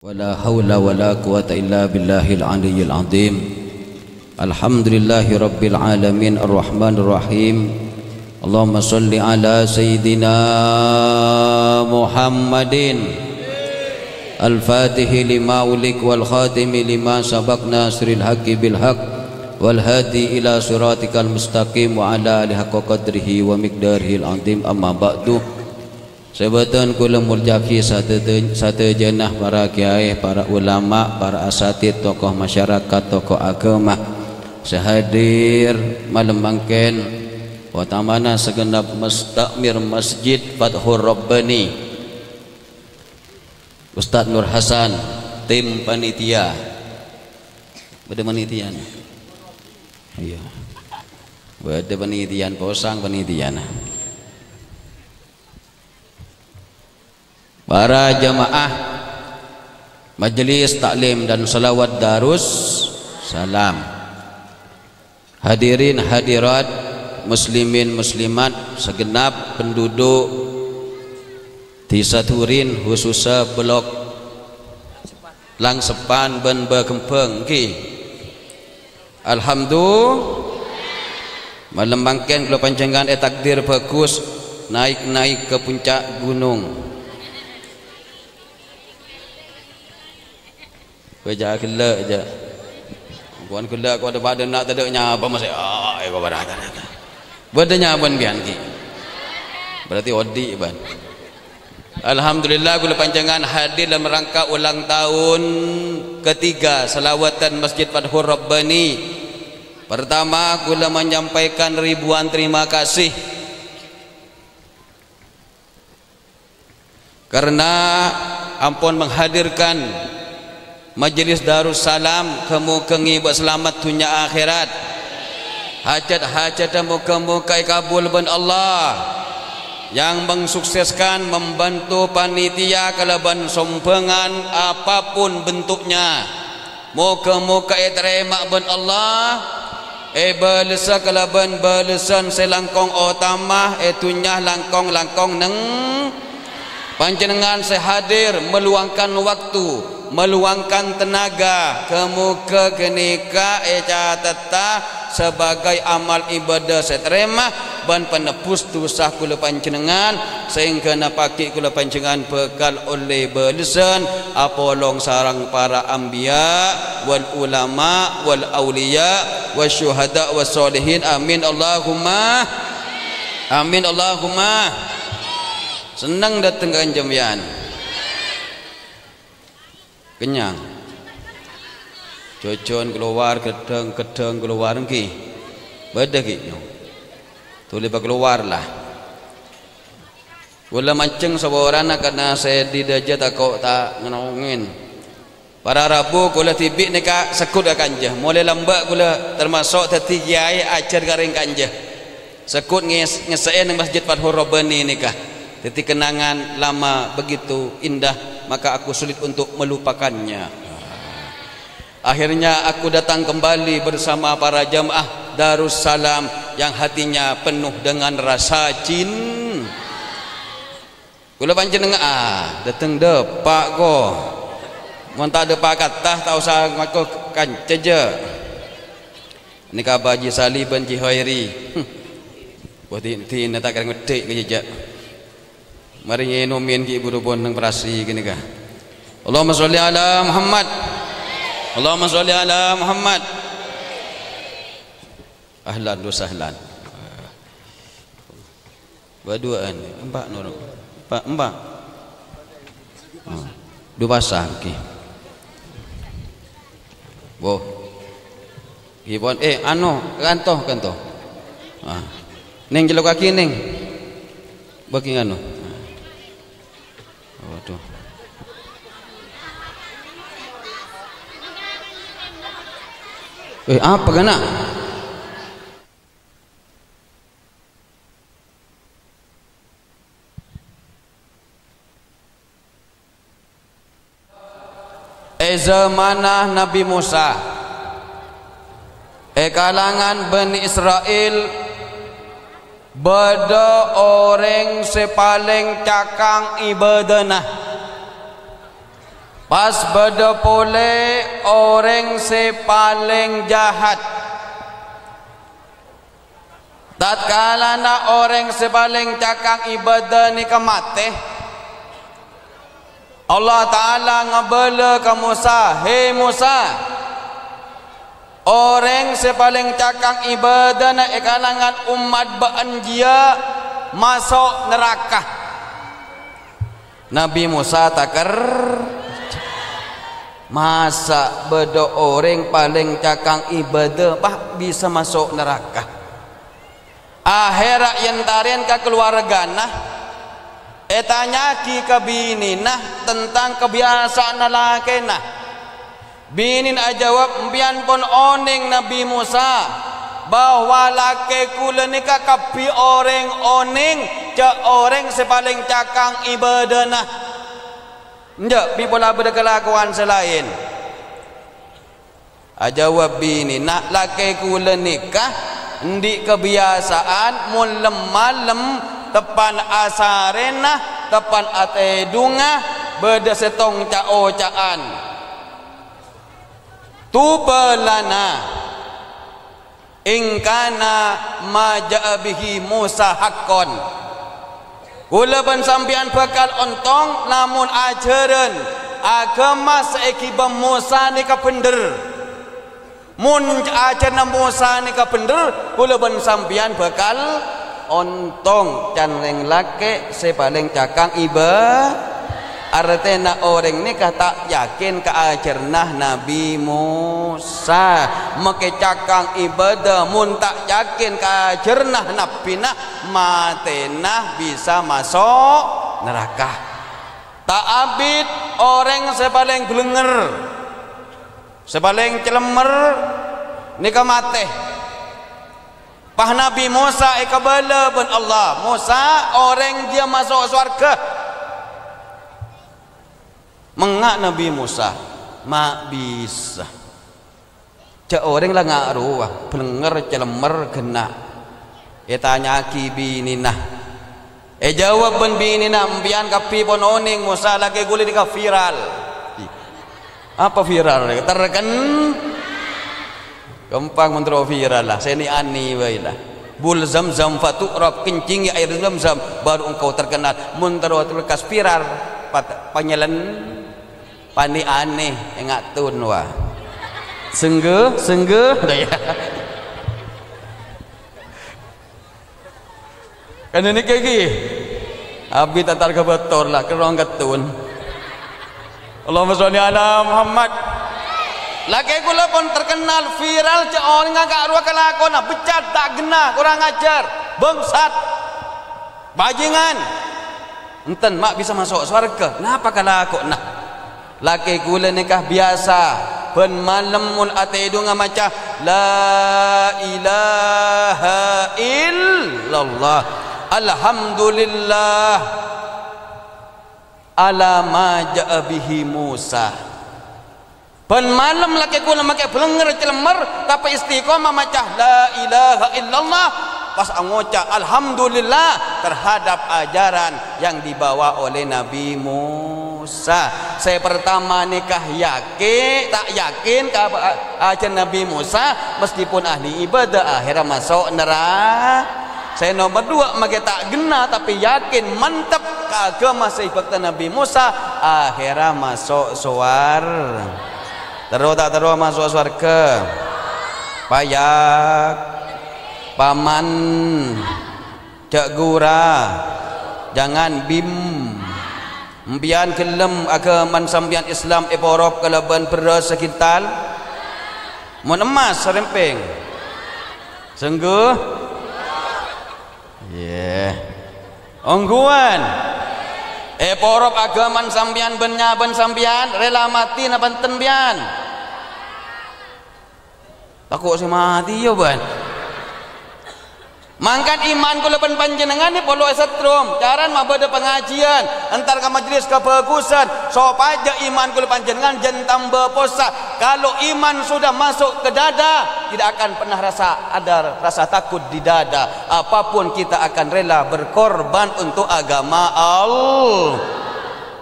ولا حول ولا قوة إلا بالله العلي العظيم الحمد لله رب العالمين الرحمن الرحيم اللهم صل على سيدنا محمد الفاتح لما أغلق والخاتم لما سبق ناصر الحق بالحق والهادي إلى صراطك المستقيم وعلى آله حق قدره ومقداره العظيم أما بعد. Sebatan kula murjaki satu jenah para kiai, para ulama, para asatid, tokoh masyarakat, tokoh agama sehadir malam mangken wa tamana segenap mustakmir Masjid Fathur Rabbani, Ustaz Nur Hasan, tim panitia. Ada panitian? Iya. Ada panitian, posang panitian. Para jamaah Majelis Taklim dan Salawat Darus Salam, hadirin hadirat, muslimin muslimat, segenap penduduk di Saturin khususnya blok Langsepan ben Bekempeng ki. Alhamdulillah malam mangken kula panjenengan takdir bagus naik ke puncak gunung. Kerja kelak je. Bukan kelak kau ada badan nak tak ada nyapa masih. Kau badan tak ada. Badannya ban bian ki. Berarti odi ban. Alhamdulillah kula panjangan hadir dalam rangka ulang tahun ketiga selawatan Masjid Fathur Rabbani. Pertama kula menyampaikan ribuan terima kasih karena ampun menghadirkan Majelis Darussalam kemukengi buat selamat dunia akhirat. Hajat-hajat muka-muka kabul ben Allah yang mensukseskan membantu panitia kalaban sompengan apapun bentuknya. Muka-muka terima ben Allah. Balesa kalaban balesan selangkong otamah dunia langkong-langkong neng panjenengan sehadir meluangkan waktu, meluangkan tenaga kemuka kenika catata sebagai amal ibadah seterima ban penepus dosa kula panjenengan sehingga napaki kula panjenengan bekal oleh belesan apolong sarang para anbiya wal ulama wal auliya wasyuhada wassolihin. Amin Allahumma amin Allahumma. Senang datang ke jamian kenyang cocon keluar kedeng keluar ki beda ki tu lepas keluar lah gula mancing seorang karena saya di daja tak kau tak ngenongin para Rabu gula tibik ni kak sekut akan je mulai lambat gula termasuk tertigai ajar garing kanja sekut ngesain di Masjid Fathur Rabbani ni kak. Jadi kenangan lama begitu indah maka aku sulit untuk melupakannya. Akhirnya aku datang kembali bersama para jamaah Darussalam yang hatinya penuh dengan rasa cinta. Kula panjenengan datang depak ko. Mun tak ada pakatah tak usah ngaku kanca je. Ni ka Haji Salih bin Jihairi. Buat tin tak kira ngedek ke je. Mari ngenomin ki ibu rupun nang perasi gini kah. Allahumma sholli ala Muhammad. Allahumma sholli ala Muhammad. Ahlan wa sahlan. Berduaan empat nur. Empat. Dua pasang ki. Boh. Ibon kantoh. Ning jelo kaki ning. Bagi anu. Waduh. Apa kena? Zamanah Nabi Musa kalangan Bani Israel beda orang sepaling cakang ibadana pas beda pole orang sepaling jahat. Tatkala na orang sepaling cakang ibadah ni kemate, Allah Ta'ala ngabala ke Musa, hei Musa, orang sepaling cakang ibadah na kalangan umat beanjia masuk neraka. Nabi Musa takar, masa beda orang paling cakang ibadah bah bisa masuk neraka. Akhirat yang tarian ke keluarga nah, tanya ki ke bini nah tentang kebiasaan lelaki nah. Bini jawab, mpian pun oning Nabi Musa bahwa laki kula nikah kapi orang oning cak orang sepaling cakang ibadah nah. Ndak pi pola berkelakuan selain. Jawab bini nak laki kula nikah ndi kebiasaan mulem malam tepan asarena tepan atedunga beda setong cao-caan tubelana ingkana maja'a bihi Musa haqqon. Kula ban sampean bakal ontong namun ajaran agama seekiba Musa ni ka bener. Mun ajarna Musa ni ka bener, kula ban sampean bakal ontong canreng lake sepaling cakang iba. Artinya orang ni tak yakin ke ajarna Nabi Musa make cakang ibadah, mun tak yakin ke ajarna Nabi nah matena bisa masuk neraka. Tak abid orang sepaling gelenger sepaling celemer nikah mate. Pah Nabi Musa ikabala pun Allah Musa orang dia masuk surga. Mengak Nabi Musa mak bisa cak orang lah ngak ruah pelenger celemer kena. Tanya ki bini nah jawab pun bini nah mbian kapi pun oning Musa lagi guli nikah viral. Apa viral? Terken gampang mentero viral lah. Saya ni ani baiklah. Bul zam-zam fatu'rab, kencingi air zam-zam baru engkau terkenal. Mentero terlekas viral panyalan pani aneh enggak tun wah. Sengge daya. Kan ini kayak gini. Abi tatar kebetor lah kerong ketun. Allahumma sholli ala Muhammad. Laki kula pun terkenal viral cak orang ngagak ruah kelakona becat tak gena kurang ajar bangsat bajingan enten mak bisa masuk surga. Kenapa kelakon nah laki kula nikah biasa ben malam mun atedunga maca la ilaha illallah alhamdulillah ala ma ja'a bihi Musa. Pen malam laki kula make belenger celemer tapi istiqomah macah la ilaha illallah pas angoca alhamdulillah terhadap ajaran yang dibawa oleh Nabi Musa. Saya pertama nikah tak yakin ke ajaran Nabi Musa meskipun ahli ibadah akhirnya masuk neraka. Saya nomor dua make tak gena tapi yakin mantap ke agama sifat Nabi Musa akhirnya masuk surga. Terus tak terus masuk surga. Payak paman cak gura jangan bim mbian kelem agaman sambian Islam eporop kalaban beras sekital mun emas serempeng sengguh ongguan porop agaman sambian benyaban sambian rela mati na banten bian takut si mati yo ban mangkat iman kula panjenengan ni polo setrum caran mabada pengajian antar ke majlis kebagusan supaya iman kula panjenengan jan tambah posa. Kalau iman sudah masuk ke dada tidak akan pernah ada rasa takut di dada. Apapun kita akan rela berkorban untuk agama Allah.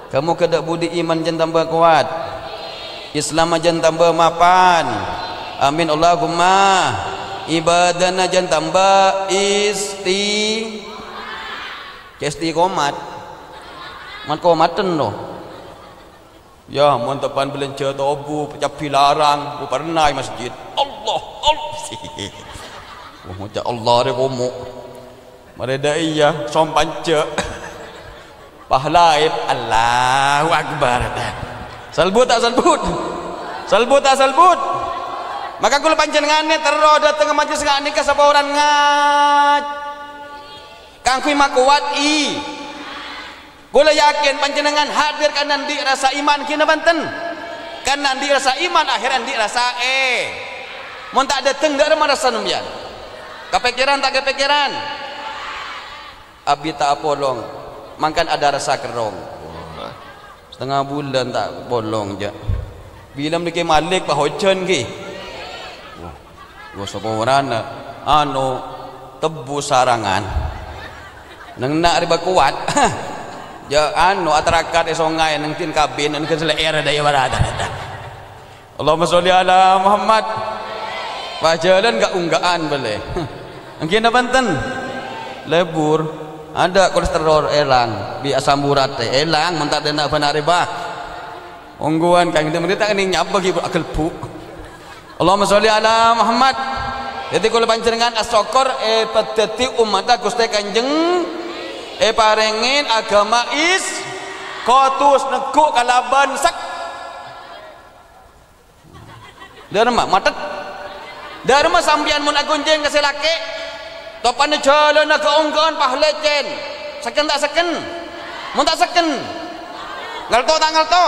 Kamu kedak budi iman jan tambah kuat. Islam ajan tambah mapan. Amin Allahumma. Ibadana ajan tambah istiqomat. Mat komatan loh. Ya, mun tepan belenca tobu pecapi larang, bu pernah masjid. Allah. Oh, macam Allah dia komo. Mereda iya sompanca. Pahlaib Allahu Akbar. Salbut tak salbut? Salbut tak salbut? Maka kula panjenengane tero dateng ke majelis ngani ke sapa orang ngat. Kang kui makuat i. Kula yakin panjenengan hadir kan di rasa iman kina banten. Kan di rasa iman akhiran di rasa mun tak dateng dak rasa numbian. Kepikiran tak kepikiran? Abi tak polong. Mangkan ada rasa kerong. Setengah bulan tak bolong je. Bila mereka malik pak hojen ki. Gua seorang anu tebu sarangan. Nang nak riba kuat. Ja anu atarakat esongai nang tin kabin nang kesele era daya barada. Allahumma sholli ala Muhammad. Pajalan gak unggaan boleh. Mungkin banten. Lebur ada kolesterol elang bi asam urat elang mentak dena bana riba. Ungguan kang merita kini nyapa ki akal pu. Allahumma sholli ala Muhammad. Jadi kula panjenengan as-syukur pedeti umat Gusti Kanjeng parengin agama kotus neguk kalaban sak. Dharma matet. Dharma sambian mun agunjeng ka selake. Topan jalan ke ungguan pahlecen. Seken tak seken? Mun tak seken. Ngalto tak ngalto?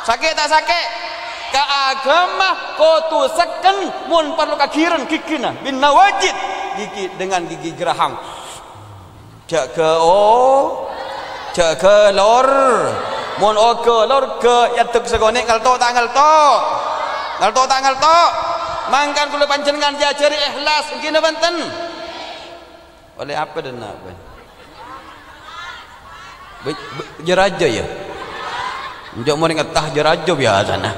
Sakit tak sakit? Ka agama kotu seken mun perlu kakiran gigina bin nawajid gigi dengan gigi gerahang. Jak ke jak ke lor. Mun ke lor ke yatuk segone ngalto tak ngalto? Ngalto tak ngalto? Mangkan kula panjenengan diajari ikhlas gini banten. Oleh apa dan apa? Jeraja ya. Njok mau ngetah jeraja biasa nah.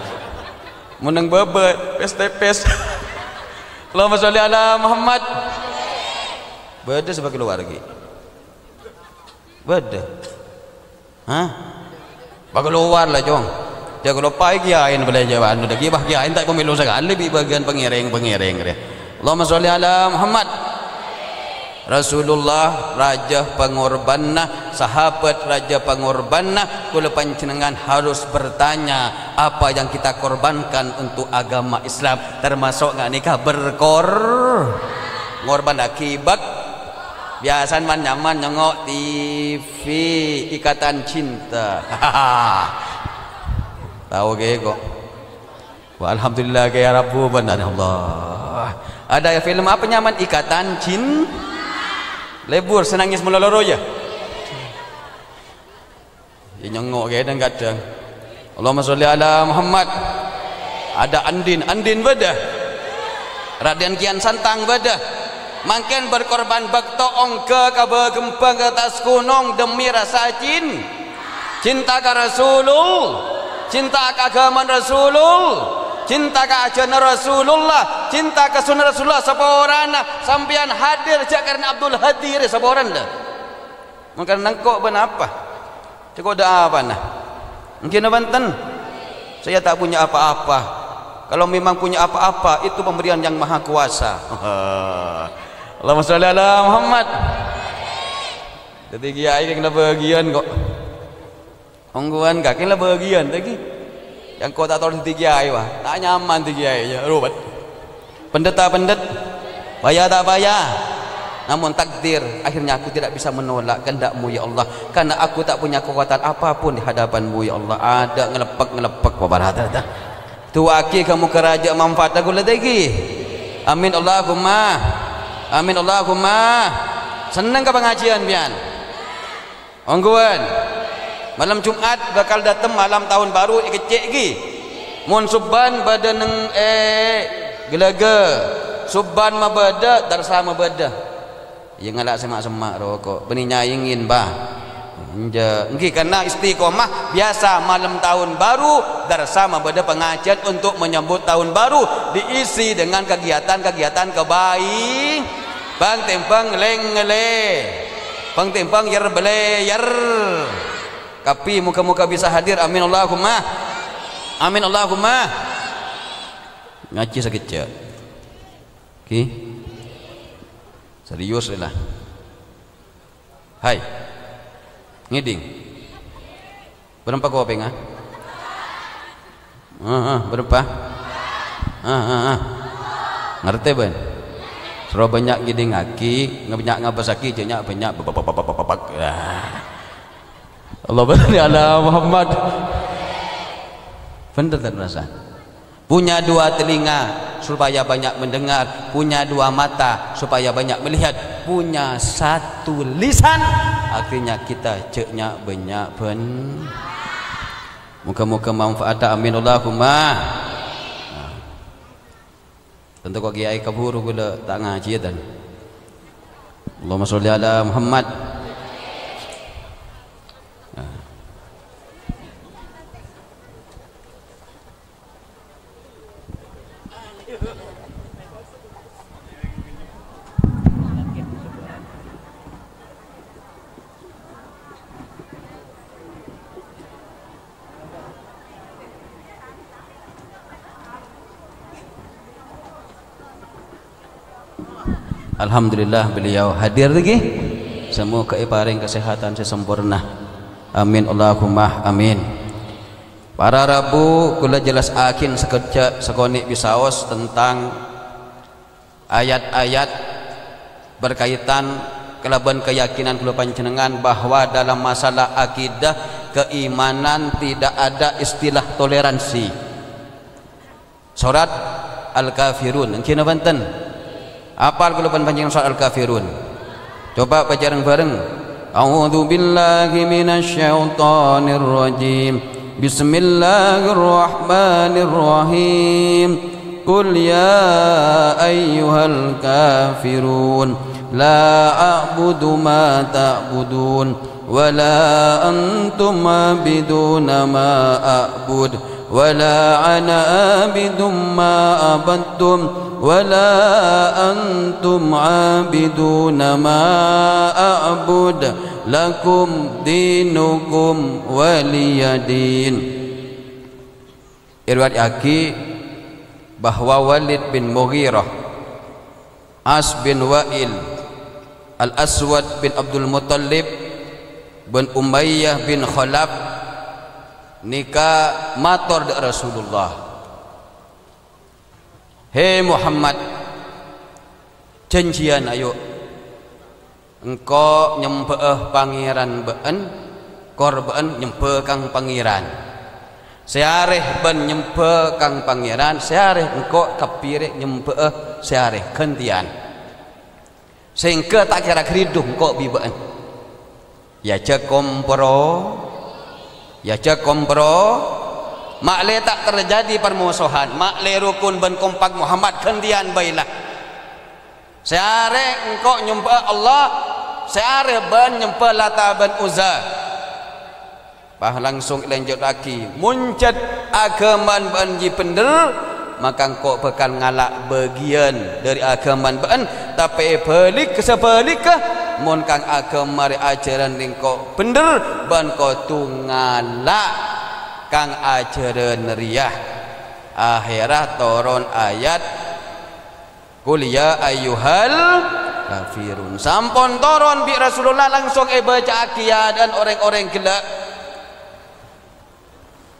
Menang bebet, pes-tepes. Allahumma sholli ala Muhammad. Beda sebagai keluarga. Beda. Hah? Bagi luar lah jong. Dia kalau pai kiain boleh jawab. Anu dah kibah kiain tak pemilu sekali di bagian pengiring dia. Allahumma sholli ala Muhammad. Rasulullah raja pengorbanna, sahabat raja pengorbanna. Kula panjenengan harus bertanya apa yang kita korbankan untuk agama Islam, termasuk nggak nikah ngorban akibat biasan man nyaman nyengok TV Ikatan Cinta. Tahu ke kok? Alhamdulillah ya Rabbu benar Allah. Ada film apa nyaman Ikatan Cinta? Lebur senangis meloloro ya. Ya nyengok kadang-kadang. Allahumma sholli ala Muhammad. Ada Andin beda. Raden Kian Santang beda. Mangken berkorban bakto ongke ka gempang ke atas gunung demi rasa cinta ka Rasulullah, cinta ka agama Rasulullah, cinta ke ajaran Rasulullah, cinta ke sunnah Rasulullah. Saborana sampian hadir jak karena Abdul Hadir saboran dah. Mungkin nangkok benapa? Cekok dah apa nah? Mungkin banten. Saya tak punya apa-apa. Kalau memang punya apa-apa itu pemberian yang maha kuasa. Allahumma sholli ala Muhammad. Jadi kiai kena bagian kok. Ongguan kaki lah bagian lagi. Yang kau tak tahu di kiai wah, tak nyaman di kiai ya, rubat. Pendeta bayar tak bayar. Namun takdir akhirnya aku tidak bisa menolak kehendak-Mu ya Allah, karena aku tak punya kekuatan apapun di hadapan-Mu ya Allah. Ada ngelepek babarata dah. Tuaki kamu kerajaan manfaat aku lagi. Amin Allahumma. Amin Allahumma. Senang ke pengajian pian? Ongguan. Malam Jumat bakal datang malam tahun baru kecek gi. Mun subban badan gelaga. Subban mabada darsa mabada. Yang ngalak semak-semak rokok. Beni nyaingin bah. Nggih karena istiqomah biasa malam tahun baru darsama pada pengajian untuk menyambut tahun baru diisi dengan kegiatan-kegiatan kebaik. Bang tempang leng-le. Bang tempang yer bele yer. Tapi muka-muka bisa hadir amin Allahumma. Amin Allahumma. Ngaji sekejap. Okey. Serius lah. Hai. Ngiding. Berapa kau penga? Berapa? Ngerti ben? Suruh banyak ngiding aki, banyak ngabasaki, banyak Allah berani ala Muhammad. Benar tak rasa? Punya dua telinga supaya banyak mendengar, punya dua mata supaya banyak melihat, punya satu lisan artinya kita ceknya banyak pen. Muka-muka manfaat amin Allahumma. Tentu kau kiai kaburu gula tak ngaji dan Allahumma sholli ala Muhammad. Alhamdulillah beliau hadir lagi. Semoga iparing kesehatan sesempurna. Amin Allahumma amin. Para Rabu kula jelas akin sekejap sekonik bisaos tentang ayat-ayat berkaitan kelaban keyakinan kula panjenengan bahwa dalam masalah akidah keimanan tidak ada istilah toleransi. Surat Al-Kafirun engkina banten. Apal kula panjenengan surat Al-Kafirun. Coba baca bareng. A'udzu billahi minasyaitonir rajim. Bismillahirrahmanirrahim. Qul ya ayyuhal kafirun la a'budu ma ta'budun wa la antum 'abiduna ma a'bud wa la ana 'abidum ma abattum ولا أنتم عابدون ما أعبد لكم دينكم ولي دين. Riwayat aki bahwa Walid bin Mughirah, As bin Wa'il, Al-Aswad bin Abdul Muttalib bin Umayyah bin Khalaf nikah mator de Rasulullah. Hei Muhammad, janjian ayo engkau nyembah pangeran be'en, kor be'en nyembah kang pangeran. Seareh ben nyembah kang pangeran, seareh engkau kapire nyembah seareh gantian. Sehingga tak kira keridung engkau bi be'en. Ya kompro. Makle tak terjadi permusuhan, makle rukun ben kompak Muhammad gantian bailah. Seare engkau nyembah Allah, seare ben nyembah Lata ben Uzza. Bah langsung lanjut lagi, muncet agaman ben ji bener, maka engkau bakal ngalak bagian dari agaman ben, tapi balik sebaliknya mun kang agama ajaran engkau bener ben kau tu ngalak kang ajaran riyah. Akhirah turun ayat Qul ya ayyuhal kafirun. Sampun turun bi Rasulullah langsung baca akiyah dan orang-orang gelak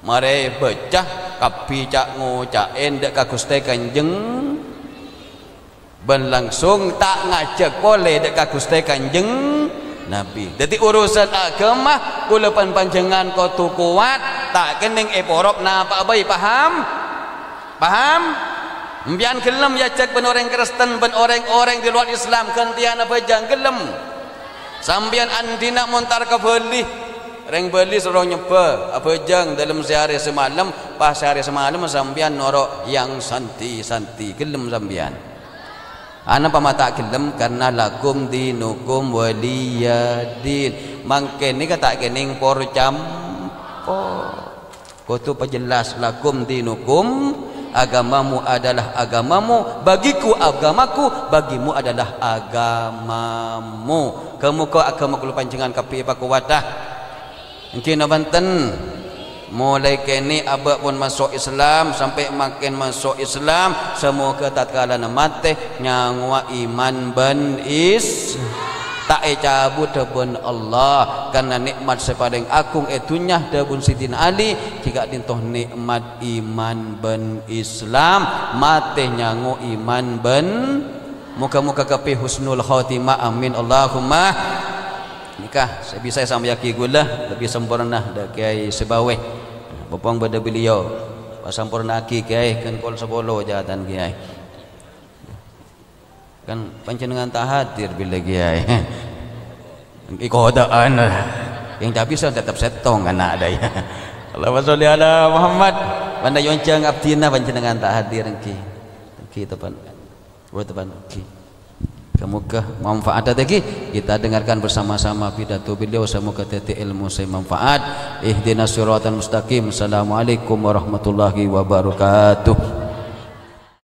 mare baca kapi cak ngucain dek ka Gusti Kanjeng ben langsung tak ngajak boleh dek ka Gusti Kanjeng Nabi. Jadi urusan agama kula panjenengan kudu kuat tak kening eporop na apa bae paham? Mbian gelem ya cek ben orang Kristen ben orang-orang di luar Islam gantian apa jang gelem. Sambian andina montar ke beli. Reng beli suruh nyeba apa jang dalam sehari semalam, pas sehari semalam sambian norok yang santi gelem sambian. Ana pamata gelem karena lakum dinukum waliyadin. mangken ni kata kening por campo kutu perjelas lakum dinukum agamamu adalah agamamu bagiku agamaku bagimu adalah agamamu kamu kau agama kulu panjangan kapi apa kuatah mungkin abanten mulai kini abak pun masuk Islam sampai makin masuk Islam semua ketatkala mati nyangwa iman ben is tak cabut debun Allah karena nikmat sepaling agung etunya debun Sidina Ali jika dintoh nikmat iman ben Islam mati nyangu iman ben muka-muka kepi husnul khotimah amin Allahumma nikah saya bisa sampai yaki gula lebih sempurna dah kiai sebaweh bapang pada beliau sempurna aki kiai kan kol sebolo jahatan kiai kan panjenengan tak hadir bila kiai ikodaan yang tak bisa tetap setong anak ada ya Allahumma sholli ala Muhammad banda yoncang abdina panjenengan tak hadir ki tepan ki semoga manfaat lagi kita dengarkan bersama-sama pidato beliau semoga titik ilmu saya manfaat ihdinas siratal mustaqim assalamualaikum warahmatullahi wabarakatuh